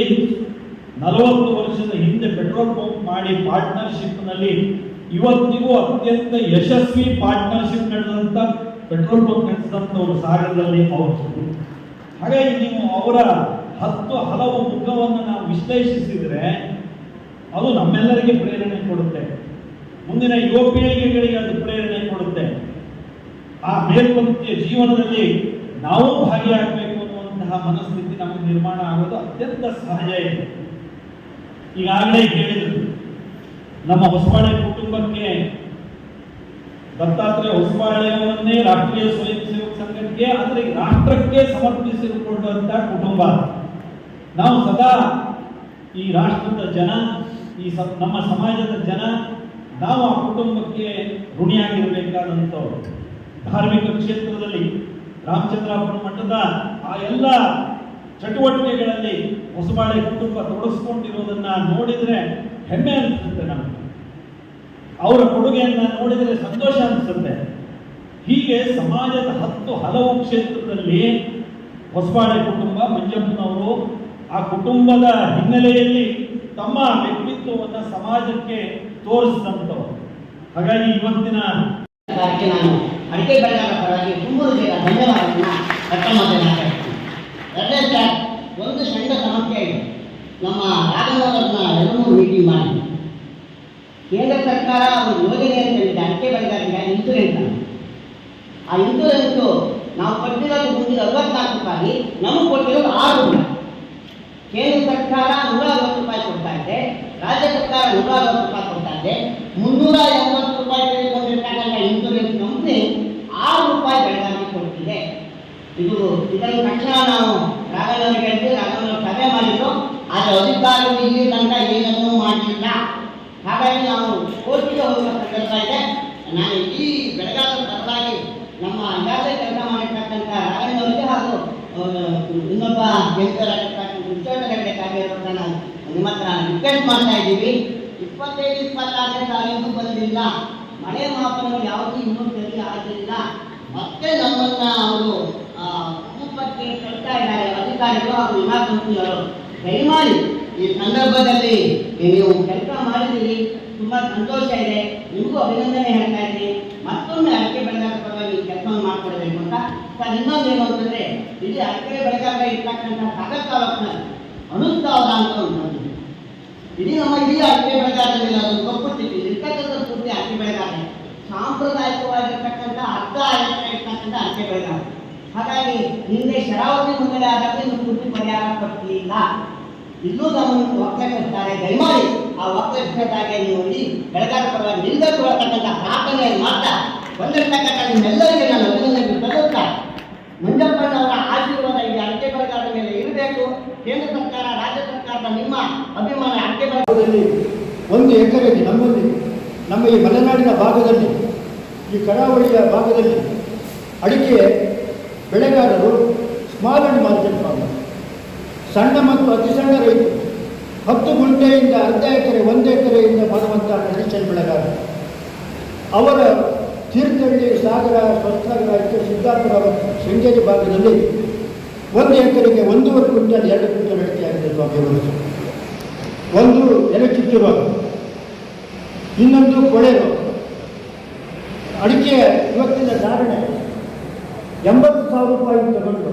40 ವರ್ಷದ ಹಿಂದೆ ಪೆಟ್ರೋಲ್ ಪಂಪ್ ಮಾಡಿ ಪಾರ್ಟ್ನರ್ಶಿಪ್ನಲ್ಲಿ ಇವತ್ತಿಗೂ ಅತ್ಯಂತ ಯಶಸ್ವಿ ಪಾರ್ಟ್ನರ್ಶಿಪ್ ನಡೆದಂತ ಪೆಟ್ರೋಲ್ ಪಂಪ್ ನಡೆಸಿದಂಥವ್ರು ಸಾಗರದಲ್ಲಿ ಅವರು. ಹಾಗಾಗಿ ನೀವು ಅವರ 10 ಹಲವು ಮುಖವನ್ನು ನಾವು ವಿಶ್ಲೇಷಿಸಿದರೆ ಅದು ನಮ್ಮೆಲ್ಲರಿಗೆ ಪ್ರೇರಣೆ ಕೊಡುತ್ತೆ. ಮುಂದಿನ ಯುವ ಪೀಳಿಗೆಗಳಿಗೆ ಅದು ಪ್ರೇರಣೆ ಕೊಡುತ್ತೆ. ಆ ಮೇಲ್ಪಂಕ್ತಿಯ ಜೀವನದಲ್ಲಿ ನಾವು ಭಾಗಿಯಾಗಬೇಕು ಅನ್ನುವಂತಹ ಅಂತಕ್ಕಂತಹ ಮನಸ್ಥಿತಿ ನಮಗೆ ನಿರ್ಮಾಣ ಆಗೋದು ಅತ್ಯಂತ ಸಹಜ ಇದೆ. ಈಗಾಗಲೇ ಹೇಳಿದ್ರು, ನಮ್ಮ ಹೊಸಬಾಳೆ ಕುಟುಂಬಕ್ಕೆ ದತ್ತಾತ್ರೇಯ ಹೊಸಬಾಳೆಯವರನ್ನೇ ರಾಷ್ಟ್ರೀಯ ಸ್ವಯಂ ಸೇವಕ ಸಂಘಕ್ಕೆ ಅಂದ್ರೆ ರಾಷ್ಟ್ರಕ್ಕೆ ಸಮರ್ಪಿಸಿಕೊಂಡಂತಹ ಕುಟುಂಬ. ನಾವು ಸದಾ ಈ ರಾಷ್ಟ್ರದ ಜನ, ನಮ್ಮ ಸಮಾಜದ ಜನ, ನಾವು ಆ ಕುಟುಂಬಕ್ಕೆ ಋಣಿಯಾಗಿರಬೇಕಾದಂಥವ್ರು. ಧಾರ್ಮಿಕ ಕ್ಷೇತ್ರದಲ್ಲಿ ರಾಮಚಂದ್ರಾಪುರ ಮಠದ ಆ ಎಲ್ಲ ಚಟುವಟಿಕೆಗಳಲ್ಲಿ ಹೊಸಬಾಳೆ ಕುಟುಂಬ ತೊಡಗಿಸ್ಕೊಂಡಿರೋದನ್ನ ನೋಡಿದ್ರೆ ಹೆಮ್ಮೆ ಅನಿಸುತ್ತೆ ನಮಗೆ. ಅವರ ಕೊಡುಗೆಯನ್ನ ನೋಡಿದರೆ ಸಂತೋಷ ಅನಿಸುತ್ತೆ. ಹೀಗೆ ಸಮಾಜದ ಹಲವು ಕ್ಷೇತ್ರದಲ್ಲಿ ಹೊಸಬಾಳೆ ಕುಟುಂಬ, ಮಂಜಪ್ಪನವರು ಆ ಕುಟುಂಬದ ಹಿನ್ನೆಲೆಯಲ್ಲಿ ತಮ್ಮ ವ್ಯಕ್ತಿತ್ವವನ್ನು ಸಮಾಜಕ್ಕೆ ತೋರಿಸಿದಂಥವರು. ಹಾಗಾಗಿ ಇವತ್ತಿನ ನಾನು ಅಡಿಕೆ ಬೆಳೆಗಾರರ ಪರವಾಗಿ ತುಂಬ ಧನ್ಯವಾದವನ್ನು ವ್ಯಕ್ತ ಮಾಡಬೇಕಾಗ್ತೀನಿ. ಎರಡನೇ ಸರ್, ಒಂದು ಸಣ್ಣ ಸಮಸ್ಯೆ ಇದೆ. ನಮ್ಮ ರಾಘವರನ್ನ 2-3 ಮೀಟಿಂಗ್ ಮಾಡಿ ಕೇಂದ್ರ ಸರ್ಕಾರ ಒಂದು ಯೋಜನೆಯನ್ನು ತಂದಿದೆ, ಅಡಿಕೆ ಬೆಳೆಗಾರರಿಗೆ ಇನ್ಸೂರೆನ್ಸ್. ಆ ಇನ್ಸೂರೆನ್ಸು ನಾವು ಕೊಟ್ಟಿರೋದು ಮುಂದಿನ 64 ರೂಪಾಯಿ, ನಮಗೆ ಕೊಟ್ಟಿರೋದು 6 ರೂಪಾಯಿ. ಕೇಂದ್ರ ಸರ್ಕಾರ 160 ರೂಪಾಯಿ ಕೊಡ್ತಾ ಇದೆ, ರಾಜ್ಯ ಸರ್ಕಾರ 160 ರೂಪಾಯಿ ಕೊಡ್ತಾ ಇದೆ. 380 ರೂಪಾಯಿ ತೆಗೆದುಕೊಂಡಿರ್ತಕ್ಕಂಥ ಇನ್ಸೂರೆನ್ಸ್ ಕಂಪ್ನಿ 6 ರೂಪಾಯಿ ಬೆಳೆಗಾರರಿಗೆ ಕೊಡ್ತಿದೆ. ಇದನ್ನು ತಕ್ಷಣ ನಾವು ರಾಘವರಿಗೆ ಹೇಳ್ತೀವಿ. ರಾಘವನವರು ಸಭೆ ಮಾಡಿದ್ರು, ಆದರೆ ಅಧಿಕಾರಿಗಳು ಇಲ್ಲಿ ತನಕ ಏನನ್ನೂ ಮಾಡಲಿಲ್ಲ. ಹಾಗಾಗಿ ನಾವು ಕೋರ್ಟಿಗೆ ಹೋಗುವ ಸಂದರ್ಭ ಇದೆ. ನಾನು ಈ ಬೆಳೆಗಾರರ ಪರವಾಗಿ ನಮ್ಮ ಈಗಾಗಲೇ ಕೆಲಸ ಮಾಡಿರ್ತಕ್ಕಂಥ ರಾಘವನವರಿಗೆ ಹಾಗೂ ಇನ್ನೊಬ್ಬ ಗೆಲ್ತರಾಗಿರ್ತಕ್ಕಂಥ ಉದ್ಯೋಗಗಳಿಗಾಗಿರುವಂಥ ನಾವು ನಿಮ್ಮ ಹತ್ರ ರಿಕ್ವೆಸ್ಟ್ ಮಾಡ್ತಾ ಇದ್ದೀವಿ. 25-26ನೇ ಸಾಲಿಗೂ ಬಂದಿಲ್ಲ, ಮಳೆ ಮಾಪನಗಳು ಯಾವುದೂ ಇನ್ನೂ ಸರಿ ಆಗಲಿಲ್ಲ. ಮತ್ತೆ ನಮ್ಮನ್ನ ಅವರು ಕುಟುಂಬಕ್ಕೆ ಕಳ್ತಾ ಇದ್ದಾರೆ ಅಧಿಕಾರಿಗಳು ಹಾಗೂ ವಿಮಾ ಕಂಪನಿಯವರು. ದಯಮಾಡಿ ಈ ಸಂದರ್ಭದಲ್ಲಿ ನೀವು ಕೆಲಸ ಮಾಡಿದ್ದೀರಿ, ತುಂಬ ಸಂತೋಷ ಇದೆ, ನಿಮಗೂ ಅಭಿನಂದನೆ ಹೇಳ್ತಾ ಇದ್ದೀನಿ. ಮತ್ತೊಮ್ಮೆ ಅಡಿಕೆ ಬೆಳೆಗಾರರ ಪರವಾಗಿ ನೀವು ಕೆಲಸವನ್ನು ಮಾಡಿಕೊಡ್ಬೇಕು ಅಂತ. ಸರ್, ಇನ್ನೊಂದು ಏನು ಅಂತಂದರೆ, ಇಲ್ಲಿ ಅಡಿಕೆ ಬೆಳೆಗಾರರ ಇರ್ತಕ್ಕಂಥ ಸಾಗರ ತಾಲೂಕಿನ ಅನುಸ್ತಾವರ ಅಂತ ಒಂದು ಇಡೀ ನಮ್ಮ ಅಡಿಕೆ ಬೆಳೆಗಾರರಲ್ಲಿ ಅದನ್ನು ಕೊಟ್ಬಿಟ್ಟಿದ್ದೀವಿ. ಇರ್ತಕ್ಕಂಥ ಪೂರ್ತಿ ಅಡಿಕೆ ಬೆಳೆಗಾರರೇ ಸಾಂಪ್ರದಾಯಿಕವಾಗಿರ್ತಕ್ಕಂಥ ಅರ್ಧ ಎಕರೆ ಇರ್ತಕ್ಕಂಥ ಅಡಿಕೆ ಬೆಳೆಗಾರ. ಹಾಗಾಗಿ ಹಿಂದೆ ಶರಾವತಿ ಮುನ್ನಡೆ ಆದಾಗ ಇನ್ನು ಪೂರ್ತಿ ಪರಿಹಾರ ಕೊಟ್ಟಿಲ್ಲ. ಇಲ್ಲೂ ನಮ್ಮನ್ನು ಒಕ್ಕಲಿಸ್ತಾರೆ. ದಯಮಾಡಿ ಆ ಒಕ್ಕಲಿಸಿದಾಗೆ ನೀವು ಈ ಬೆಳೆಗಾರ ಪರವಾಗಿ ನಿಲ್ಲಬೇಕಂತ ಪ್ರಾರ್ಥನೆಯನ್ನು ಮಾಡ್ತಾ ಬಂದಿರ್ತಕ್ಕಂಥ ನಿಮ್ಮೆಲ್ಲರಿಗೆ ನಾನು ಅಭಿನಂದನೆ ಸಲ್ಲಿಸ್ತಾ, ಮಂಜಪ್ಪನವರ ಆಶೀರ್ವಾದ ಈ ಅಡಿಕೆ ಬೆಳೆಗಾರರ ಮೇಲೆ ಇರಬೇಕು. ಕೇಂದ್ರ ಸರ್ಕಾರ, ರಾಜ್ಯ ಸರ್ಕಾರದ ನಿಮ್ಮ ಅಭಿಮಾನ ಅಡಿಕೆ ಬೆಳೆಗಾರರಲ್ಲಿ 1 ಎಕರೆಗೆ ನಮ್ಮ ಈ ಮಲೆನಾಡಿನ ಭಾಗದಲ್ಲಿ, ಈ ಕರಾವಳಿಯ ಭಾಗದಲ್ಲಿ ಅಡಿಕೆ ಬೆಳೆಗಾರರು ಸ್ಮಾಲ್ ಆ್ಯಂಡ್ ಮಾರ್ಜಿನ್ ಫಾರ್ಮರ್, ಸಣ್ಣ ಮತ್ತು ಅತಿ ಸಣ್ಣ ರೈತರು, 10 ಗುಂಟೆಯಿಂದ ಅರ್ಧ ಎಕರೆ, 1 ಎಕರೆಯಿಂದ ಮಾಡುವಂಥ ಟ್ರೆಡಿಷನ್ ಬೆಳೆಗಾರ. ಅವರ ತೀರ್ಥಹಳ್ಳಿ, ಸಾಗರ, ಸ್ವಸ್ಥಾಗರ, ಸಿದ್ದಾಪುರ, ಶೃಂಗೇರಿ ಭಾಗದಲ್ಲಿ 1 ಎಕರೆಗೆ 1.5 ಕ್ವಿಂಟಲ್ 2 ಕ್ವಿಂಟಲ್ ಅಡಿಕೆ ಆಗಿದೆ ಸ್ವಾಮಿ ವರ್ಷ. ಒಂದು ಎಲೆ ಚುಚ್ಚು ರೋಗ, ಇನ್ನೊಂದು ಕೊಳೆ ರೋಗ. ಅಡಿಕೆ ಇವತ್ತಿನ ಧಾರಣೆ 80,000 ರೂಪಾಯಿ ತಗೊಂಡು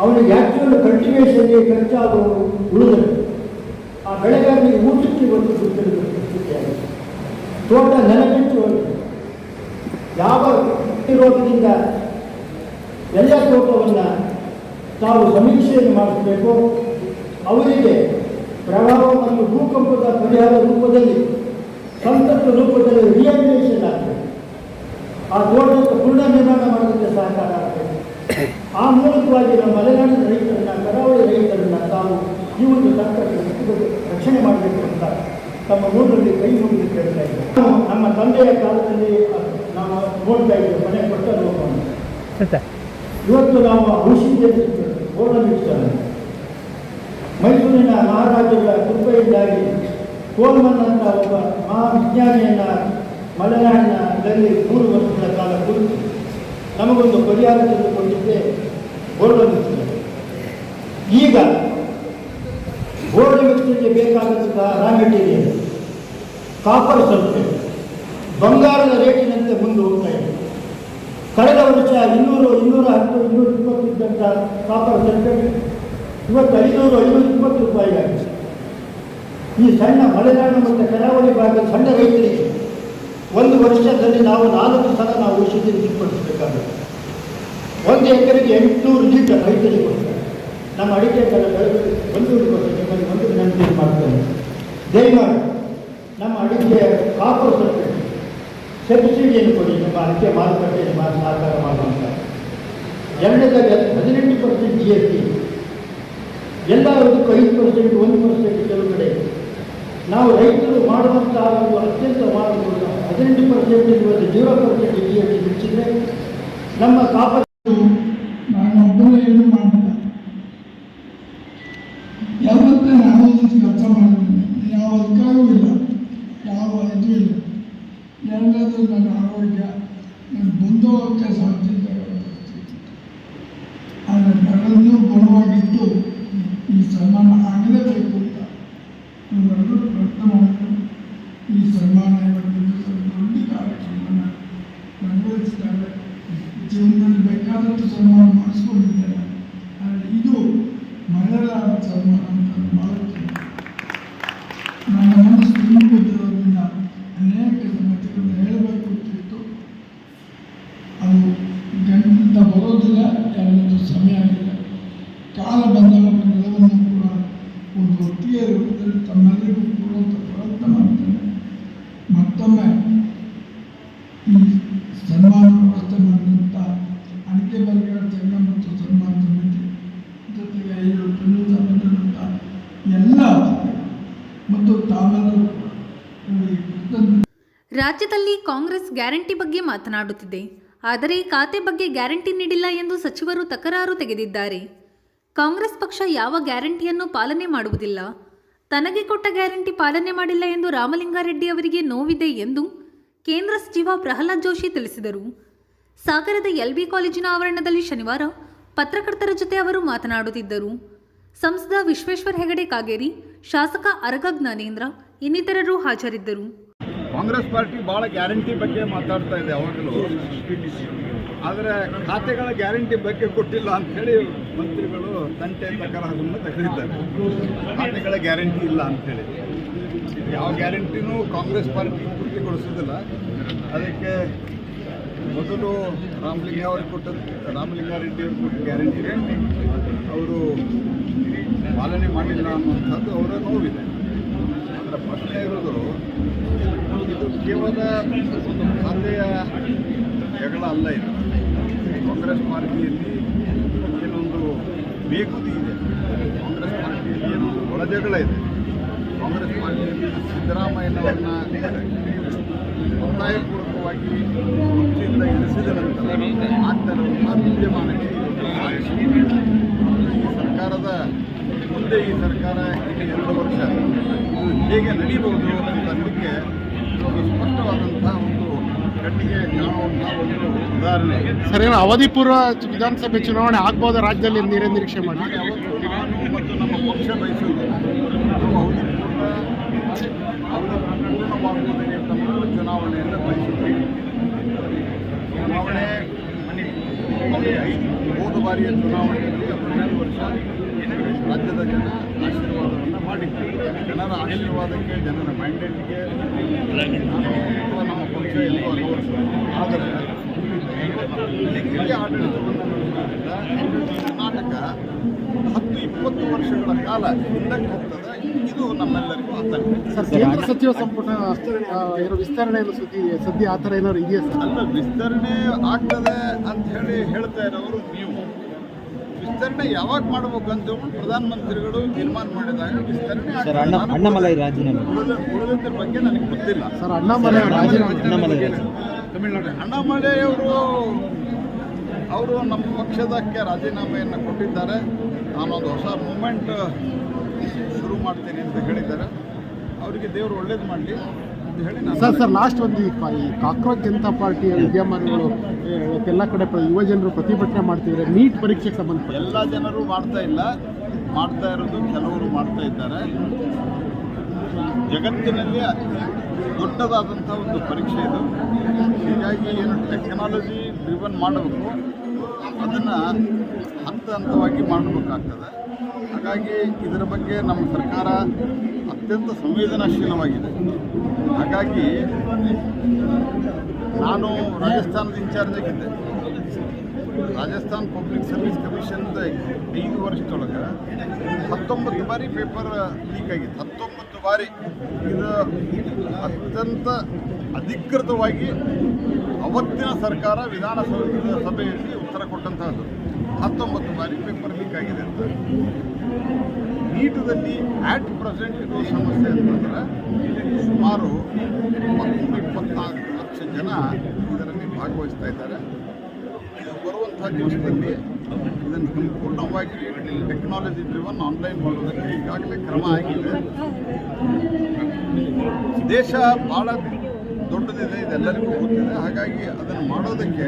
ಅವನಿಗೆ ಆ್ಯಕ್ಚುಯಲ್ ಕಲ್ಟಿವೇಷನ್ಗೆ ಖರ್ಚಾಗುವ ಉಳಿದರೆ ಆ ಬೆಳೆಗಾರನಿಗೆ ಊಟಕ್ಕೆ ಒಂದು ಸ್ಥಿತಿಯಾಗಿದೆ. ತೋಟ ನೆಲಬಿಟ್ಟು ಹೋಗಿದೆ. ಯಾವ ರೋಗದಿಂದ ಎಲ್ಲ ತೋಟವನ್ನು ತಾವು ಸಮೀಕ್ಷೆಯನ್ನು ಮಾಡಿಸಬೇಕು. ಅವರಿಗೆ ಪ್ರವಾಹ ಮತ್ತು ಭೂಕಂಪದ ಪರಿಹಾರ ರೂಪದಲ್ಲಿ, ಸಂತತ ರೂಪದಲ್ಲಿ ರಿಹ್ಯಾಬಿಲಿಟೇಷನ್ ಆಗ್ತದೆ. ಆ ತೋಟಕ್ಕೆ ಪೂರ್ಣ ನಿರ್ಮಾಣ ಮಾಡೋದಕ್ಕೆ ಸಹಕಾರ ಆಗ್ತದೆ. ಆ ಮೂಲಕವಾಗಿ ನಮ್ಮ ಮಲೆನಾಡಿನ ರೈತರನ್ನ, ಕರಾವಳಿ ರೈತರನ್ನ ತಾವು ಈ ಒಂದು ಸಂಕಟಕ್ಕೆ ರಕ್ಷಣೆ ಮಾಡಬೇಕು ಅಂತ ತಮ್ಮ ನೋಡಲ್ಲಿ ಕೈ ಮುಗಿದು ಕೇಳ್ತಾ ಇದ್ದಾರೆ. ನಮ್ಮ ತಂದೆಯ ಕಾಲದಲ್ಲಿ ನಾವು ನೋಡ್ತಾ ಇದ್ದೇವೆ ಮನೆ ಕೊಟ್ಟ ರೋಗವನ್ನು. ಇವತ್ತು ನಾವು ಔಷಧಿಯಲ್ಲಿ ಓಡಮಿಡ್ತಾರೆ. ಮೈಸೂರಿನ ಮಹಾರಾಜರ ಕೃಪೆಯಿಂದಾಗಿ ಕೋಲ್ಮನ್ ಅಂತ ಒಬ್ಬ ಮಹಾವಿಜ್ಞಾನಿಯನ್ನು ಮಲೆನಾಡಿನಲ್ಲಿ 3 ವರ್ಷಗಳ ಕಾಲ ಕುರಿತು ನಮಗೊಂದು ಪರಿಹಾರ ತೆಗೆದುಕೊಂಡಿದ್ದೆ ಗೋಲ್ಡ್ ಮಿಕ್ಸರ್. ಈಗ ಗೋಲ್ಡ್ ಮಿಕ್ಸರ್ಗೆ ಬೇಕಾದಂತಹ ರಾ ಮೆಟೀರಿಯಲ್ ಕಾಪರ್ ಸಲ್ಫೇಟ್ ಬಂಗಾರದ ರೇಟಿನಂತೆ ಮುಂದೆ ಹೋಗ್ತಾ ಇದೆ. ಕಳೆದ ವರ್ಷ 200, 210, 220 ಇದ್ದಂಥ ಕಾಪರ್ ಸಲ್ಫೇಟ್ ಇವತ್ತು 500, 520 ರೂಪಾಯಿ ಆಗಿದೆ. ಈ ಸಣ್ಣ ಮಲೆನಾಡು ಮತ್ತು ಕರಾವಳಿ ಭಾಗದ ಸಣ್ಣ ರೈತರಿಗೆ 1 ವರ್ಷದಲ್ಲಿ ನಾವು 4 ಸಲ ನಾವು ಔಷಧಿ ಸಿಂಪಡಿಸಬೇಕಾಗುತ್ತೆ. 1 ಎಕರೆಗೆ 800 ಲೀಟರ್ ರೈತರಿಗೆ ಕೊಡ್ತಾರೆ. ನಮ್ಮ ಅಡಿಕೆ ಬೆಲೆ ಬಂದೂರಿಗೋಸ್ಕರ ನಿಮ್ಮಲ್ಲಿ ಒಂದು ವಿನಂತಿ ಮಾಡ್ತೇನೆ. ದಯಮಾಡಿ ನಮ್ಮ ಅಡಿಕೆ ಕಾಪರ್ ಸಬ್ಸಿಡಿಯನ್ನು ಕೊಡಿ, ನಮ್ಮ ಅಡಿಕೆ ಮಾರುಕಟ್ಟೆಯನ್ನು ಸಹಕಾರ ಮಾಡುವಂಥ. ಎರಡನೇದಾಗಿ 18% GST, ಎಲ್ಲದಕ್ಕೂ 5%, 1% ಕೆಲವು ಕಡೆ. ನಾವು ರೈತರು ಮಾಡುವಂತಹ ಒಂದು ಅತ್ಯಂತ ಮಾಡುವುದು 18% ಇವತ್ತು 0% GST ಬಿಡಿಸಿದರೆ ನಮ್ಮ ಕಾಪರ್ ನಾನೊಬ್ಬರೇ ಏನು ಮಾಡಿಲ್ಲ, ಯಾವತ್ತೇ ನಾನು ಕೆಲಸ ಮಾಡಿದ್ದೀನಿ, ಯಾವ ಅಧಿಕಾರವೂ ಇಲ್ಲ, ಯಾವ ಇದು ಇಲ್ಲ. ಎರಡನೇದು ನನ್ನ ಆರೋಗ್ಯ, ನಾನು ಬಂದೋಗಕ್ಕೆ ಸಾಧ್ಯತೆ ಆದರೆ ನನ್ನನ್ನು ಗುಣವಾಗಿದ್ದು ಈ ಸನ್ಮಾನ ಆಗಲೇಬೇಕು ಅಂತ ನಾವೆಲ್ಲರೂ ಪ್ರಯತ್ನ ಮಾಡಿದ್ರು. ಈ ಸನ್ಮಾನ ಇವತ್ತು ದೊಡ್ಡ ಕಾರ್ಯಕ್ರಮವನ್ನು ನೆರವೇರಿಸ್ತಾರೆ. ಜೀವನದಲ್ಲಿ ಬೇಕಾದಷ್ಟು ಸನ್ಮಾನ ಮಾಡಿಸ್ಕೊಂಡಿದ್ದೇನೆ, ಆದರೆ ಇದು ಮರೆಯಲಾದ ಸನ್ಮಾನ ಅಂತ ಮಾಡುತ್ತೇನೆ. ನನ್ನ ಮನಸ್ಸು ತುಂಬಿಕೊಂಡಿರೋದ್ರಿಂದ ಅನೇಕ ಸಂಗತಿಗಳನ್ನು ಹೇಳಬೇಕು ಅಂತಿತ್ತು, ಅದು ಗಂಟಿಂದ ಬರೋದಿಲ್ಲ. ಎರಡನೇದು ಸಮಯ ಆಗಿದೆ. ಕಾಲ ಬಂದಾಗ ಎಲ್ಲವನ್ನೂ ಕೂಡ ಒಂದು ಒಟ್ಟಿಗೆ ರೂಪದಲ್ಲಿ ತಮ್ಮೆಲ್ಲರಿಗೂ ಕೊಡುವಂಥ ಪ್ರಯತ್ನ ಮಾಡ್ತೇನೆ. ಮತ್ತೊಮ್ಮೆ ಈ ಸನ್ಮಾನ ವ್ಯವಸ್ಥೆ ಮಾಡಿದಂಥ ಅಡಿಕೆ ಬೆಳೆಗಾರ ಸಂಘ ಮತ್ತು ಸನ್ಮಾನ ಸಮಿತಿ ಜೊತೆಗೆ ಇದು ಬಂದಿರುವಂಥ ಎಲ್ಲ ಮತ್ತು ತಾವೆಲ್ಲರೂ ರಾಜ್ಯದಲ್ಲಿ ಕಾಂಗ್ರೆಸ್ ಗ್ಯಾರಂಟಿ ಬಗ್ಗೆ ಮಾತನಾಡುತ್ತಿದೆ, ಆದರೆ ಖಾತೆ ಬಗ್ಗೆ ಗ್ಯಾರಂಟಿ ನೀಡಿಲ್ಲ ಎಂದು ಸಚಿವರು ತಕರಾರು ತೆಗೆದಿದ್ದಾರೆ. ಕಾಂಗ್ರೆಸ್ ಪಕ್ಷ ಯಾವ ಗ್ಯಾರಂಟಿಯನ್ನು ಪಾಲನೆ ಮಾಡುವುದಿಲ್ಲ, ತನಗೆ ಕೊಟ್ಟ ಗ್ಯಾರಂಟಿ ಪಾಲನೆ ಮಾಡಿಲ್ಲ ಎಂದು ರಾಮಲಿಂಗಾರೆಡ್ಡಿ ಅವರಿಗೆ ನೋವಿದೆ ಎಂದು ಕೇಂದ್ರ ಸಚಿವ ಪ್ರಹ್ಲಾದ್ ಜೋಶಿ ತಿಳಿಸಿದರು. ಸಾಗರದ LB ಕಾಲೇಜಿನ ಆವರಣದಲ್ಲಿ ಶನಿವಾರ ಪತ್ರಕರ್ತರ ಜೊತೆ ಅವರು ಮಾತನಾಡುತ್ತಿದ್ದರು. ಸಂಸದ ವಿಶ್ವೇಶ್ವರ ಹೆಗಡೆ ಕಾಗೇರಿ, ಶಾಸಕ ಅರಗ ಜ್ಞಾನೇಂದ್ರ ಇನ್ನಿತರರು ಹಾಜರಿದ್ದರು. ಕಾಂಗ್ರೆಸ್ ಪಾರ್ಟಿ ಭಾಳ ಗ್ಯಾರಂಟಿ ಬಗ್ಗೆ ಮಾತಾಡ್ತಾ ಇದೆ ಯಾವಾಗಲೂ, ಆದರೆ ಖಾತೆಗಳ ಗ್ಯಾರಂಟಿ ಬಗ್ಗೆ ಕೊಟ್ಟಿಲ್ಲ ಅಂಥೇಳಿ ಮಂತ್ರಿಗಳು ತಂಟೆ ತಕರಾರನ್ನು ತೆಗೆದಿದ್ದಾರೆ. ಖಾತೆಗಳ ಗ್ಯಾರಂಟಿ ಇಲ್ಲ ಅಂಥೇಳಿ ಯಾವ ಗ್ಯಾರಂಟಿನೂ ಕಾಂಗ್ರೆಸ್ ಪಾರ್ಟಿ ಪೂರ್ತಿಗೊಳಿಸೋದಿಲ್ಲ. ಅದಕ್ಕೆ ಮೊದಲು ರಾಮಲಿಂಗಾರೆಡ್ಡಿ ಅವರು ಕೊಟ್ಟ ಗ್ಯಾರಂಟಿ ಅವರು ಪಾಲನೆ ಮಾಡಿಲ್ಲ ಅನ್ನುವಂಥದ್ದು ಅವರ ನೋವಿದೆ. ಅದರ ಪ್ರಶ್ನೆ ಇರೋದು, ಇದು ಕೇವಲ ಒಂದು ಖಾತೆಯ ಜಗಳ ಅಲ್ಲ. ಇದು ಕಾಂಗ್ರೆಸ್ ಪಾರ್ಟಿಯಲ್ಲಿ ಏನೊಂದು ಬೇಗುದಿ ಇದೆ, ಕಾಂಗ್ರೆಸ್ ಪಾರ್ಟಿಯಲ್ಲಿ ಏನೊಂದು ಒಳಜಗಳ ಇದೆ. ಕಾಂಗ್ರೆಸ್ ಪಾರ್ಟಿಯಲ್ಲಿ ಸಿದ್ದರಾಮಯ್ಯನವರನ್ನ ಒತ್ತಾಯಪೂರ್ವಕವಾಗಿ ಕುರ್ಚಿಯಿಂದ ಇಳಿಸಿದ ನಂತರ ಆಗ್ತಾ ಇರುವಂತಹ ವಿದ್ಯಮಾನಕ್ಕೆ ಈ ಸರ್ಕಾರದ ಮುಂದೆ ಈ ಸರ್ಕಾರ 2 ವರ್ಷ ಇದು ಹೇಗೆ ನಡೀಬಹುದು ಅನ್ನೋದಕ್ಕೆ ಒಂದು ಸ್ಪಷ್ಟವಾದಂಥ ಒಂದು ಕಟ್ಟಿಗೆ ಕಾಣುವಂಥ ಒಂದು ಉದಾಹರಣೆ. ಸರ್, ಏನು ಅವಧಿ ಪೂರ್ವ ವಿಧಾನಸಭೆ ಚುನಾವಣೆ ಆಗ್ಬೋದು ರಾಜ್ಯದಲ್ಲಿ ನೀರೇ ನಿರೀಕ್ಷೆ ಮಾಡಿ? ನಾನು ಮತ್ತು ನಮ್ಮ ಪಕ್ಷ ಬಯಸುವುದು ಅವಧಿ ಪೂರ್ಣವಾಗುವುದಕ್ಕೆ ತಮ್ಮ ಚುನಾವಣೆಯನ್ನು ಬಯಸುತ್ತೀವಿ. ಚುನಾವಣೆ ಹೋದ ಬಾರಿಯ ಚುನಾವಣೆಯಲ್ಲಿ 12 ವರ್ಷ ರಾಜ್ಯದ ಜನ ಆಶೀರ್ವಾದವನ್ನು ಮಾಡಿದ್ದಾರೆ. ಜನರ ಆಶೀರ್ವಾದಕ್ಕೆ, ಜನರ ಮ್ಯಾಂಡೇಟ್ಗೆ ನಮ್ಮ ಪಕ್ಷ ಎಲ್ಲೂ ಅಗೌರವಿಸಿಲ್ಲ. ಆದರೆ ಹಿರಿಯ ಆಡಳಿತವನ್ನು ನಡೆಸುವುದರಿಂದ ಕರ್ನಾಟಕ 10-20 ವರ್ಷಗಳ ಕಾಲ ಹಿಂದಕ್ಕೆ ಹೋಗ್ತದೆ. ಇದು ನಮ್ಮೆಲ್ಲರಿಗೂ ಆತಂಕ. ಸರ್, ಕೇಂದ್ರ ಸಚಿವ ಸಂಪುಟ ಏನೋ ವಿಸ್ತರಣೆ ಸುದ್ದಿ ಸದ್ಯ ಆ ಥರ ಏನಾದ್ರು ಇದೆಯಾ ಸರ್? ಅಲ್ಲ, ವಿಸ್ತರಣೆ ಆಗ್ತದೆ ಅಂತ ಹೇಳ್ತಾ ಇರೋರು ನೀವು. ವಿಸ್ತರಣೆ ಯಾವಾಗ ಮಾಡಬೇಕು ಅಂತ ಪ್ರಧಾನಮಂತ್ರಿಗಳು ತೀರ್ಮಾನ ಮಾಡಿದಾಗ ವಿಸ್ತರಣೆ ಉಳಿದದ್ರ ಬಗ್ಗೆ ನನಗೆ ಗೊತ್ತಿಲ್ಲ. ಸರ್, ಅಣ್ಣಾಮಲೈ ತಮಿಳುನಾಡು ಅಣ್ಣಾಮಲೈ ಅವರು ನಮ್ಮ ಪಕ್ಷದಕ್ಕೆ ರಾಜೀನಾಮೆಯನ್ನು ಕೊಟ್ಟಿದ್ದಾರೆ. ನಾನೊಂದು ಹೊಸ ಮೂಮೆಂಟ್ ಶುರು ಮಾಡ್ತೀನಿ ಅಂತ ಹೇಳಿದ್ದಾರೆ. ಅವರಿಗೆ ದೇವರು ಒಳ್ಳೇದು ಮಾಡಲಿ ಅಂತ ಹೇಳಿ ನಾನು ಸರ್ ಲಾಸ್ಟ್ ಒಂದು ಈ ಕಾಕ್ರೋಚ್ ಜನತಾ ಪಾರ್ಟಿಯ ವಿದ್ಯಮಾನಗಳು ಇವತ್ತೆಲ್ಲ ಕಡೆ ಯುವ ಜನರು ಪ್ರತಿಭಟನೆ ಮಾಡ್ತಿದ್ದಾರೆ. ನೀಟ್ ಪರೀಕ್ಷೆಗೆ ಸಂಬಂಧಪಟ್ಟ ಎಲ್ಲ ಜನರು ಮಾಡ್ತಾ ಇಲ್ಲ, ಮಾಡ್ತಾ ಇರೋದು ಕೆಲವರು ಮಾಡ್ತಾ ಇದ್ದಾರೆ. ಜಗತ್ತಿನಲ್ಲಿ ದೊಡ್ಡದಾದಂಥ ಒಂದು ಪರೀಕ್ಷೆ ಇದು. ಹೀಗಾಗಿ ಏನು ಟೆಕ್ನಾಲಜಿ ಡ್ರಿವನ್ ಮಾಡಬೇಕು, ಅದನ್ನು ಹಂತ ಹಂತವಾಗಿ ಮಾಡಬೇಕಾಗ್ತದೆ. ಹಾಗಾಗಿ ಇದರ ಬಗ್ಗೆ ನಮ್ಮ ಸರ್ಕಾರ ಅತ್ಯಂತ ಸಂವೇದನಾಶೀಲವಾಗಿದೆ. ಹಾಗಾಗಿ ನಾನು ರಾಜಸ್ಥಾನದ ಇನ್ಚಾರ್ಜ್ ಆಗಿದ್ದೆ. ರಾಜಸ್ಥಾನ್ ಪಬ್ಲಿಕ್ ಸರ್ವಿಸ್ ಕಮಿಷನ್ದ 5 ವರ್ಷದೊಳಗೆ 19 ಬಾರಿ ಪೇಪರ್ ಲೀಕ್ ಆಗಿತ್ತು. 19 ಬಾರಿ. ಇದು ಅತ್ಯಂತ ಅಧಿಕೃತವಾಗಿ ಅವತ್ತಿನ ಸರ್ಕಾರ ವಿಧಾನಸೌಧದ ಸಭೆಯಲ್ಲಿ ಉತ್ತರ ಕೊಟ್ಟಂತಹದ್ದು. 19 ಬಾರಿ ಪೇಪರ್ ಲೀಕ್ ಆಗಿದೆ ಅಂತ. ನೀಟದಲ್ಲಿ ಆಟ್ ಪ್ರೆಸೆಂಟ್ ಇರೋ ಸಮಸ್ಯೆ ಅಂತಂದರೆ ಸುಮಾರು 24 ಲಕ್ಷ ಜನ ಇದರಲ್ಲಿ ಭಾಗವಹಿಸ್ತಾ ಇದ್ದಾರೆ. ಇದು ಬರುವಂಥ ದಿವಸದಲ್ಲಿ ಇದನ್ನು ಸಂಪೂರ್ಣವಾಗಿ ಟೆಕ್ನಾಲಜಿ ಡ್ರಿವನ್ ಆನ್ಲೈನ್ ಮಾಡೋದಕ್ಕೆ ಈಗಾಗಲೇ ಕ್ರಮ ಆಗಿದೆ. ದೇಶ ಭಾಳ ದೊಡ್ಡದಿದೆ, ಇದೆಲ್ಲರಿಗೂ ಗೊತ್ತಿದೆ. ಹಾಗಾಗಿ ಅದನ್ನು ಮಾಡೋದಕ್ಕೆ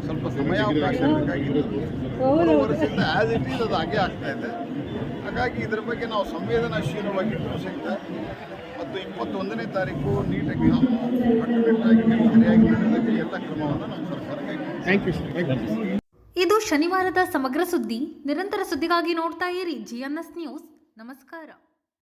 ಸ್ವಲ್ಪ ಸಮಯಾವಕಾಶ ಬೇಕಾಗಿತ್ತು. ವರ್ಷದಿಂದ ಆ್ಯಸ್ ಇಟ್ ಈಸ್ ಅದು ಹಾಗೆ ಆಗ್ತಾ ಇದೆ. ಹಾಗಾಗಿ ಇದರ ಬಗ್ಗೆ ನಾವು ಸಂವೇದನಾಶೀಲವಾಗಿದ್ದು ಸಹಿತ ಮತ್ತು 21ನೇ ತಾರೀಕು ನೀಟ್ ಎಕ್ಸಾಮ್ ಕಟ್ಟುನಿಟ್ಟಾಗಿ ಸರಿಯಾಗಿ ನಡೆಯೋದಕ್ಕೆ ಎಲ್ಲ ಕ್ರಮವನ್ನು ನಮ್ಮ ಸರ್ಕಾರ ಕೈಗೊಂಡಿದೆ. Thank you sir. ಇದು ಶನಿವಾರದ ಸಮಗ್ರ ಸುದ್ದಿ. ನಿರಂತರ ಸುದ್ದಿಗಾಗಿ ನೋಡ್ತಾ ಇರಿ GNS ನ್ಯೂಸ್. ನಮಸ್ಕಾರ.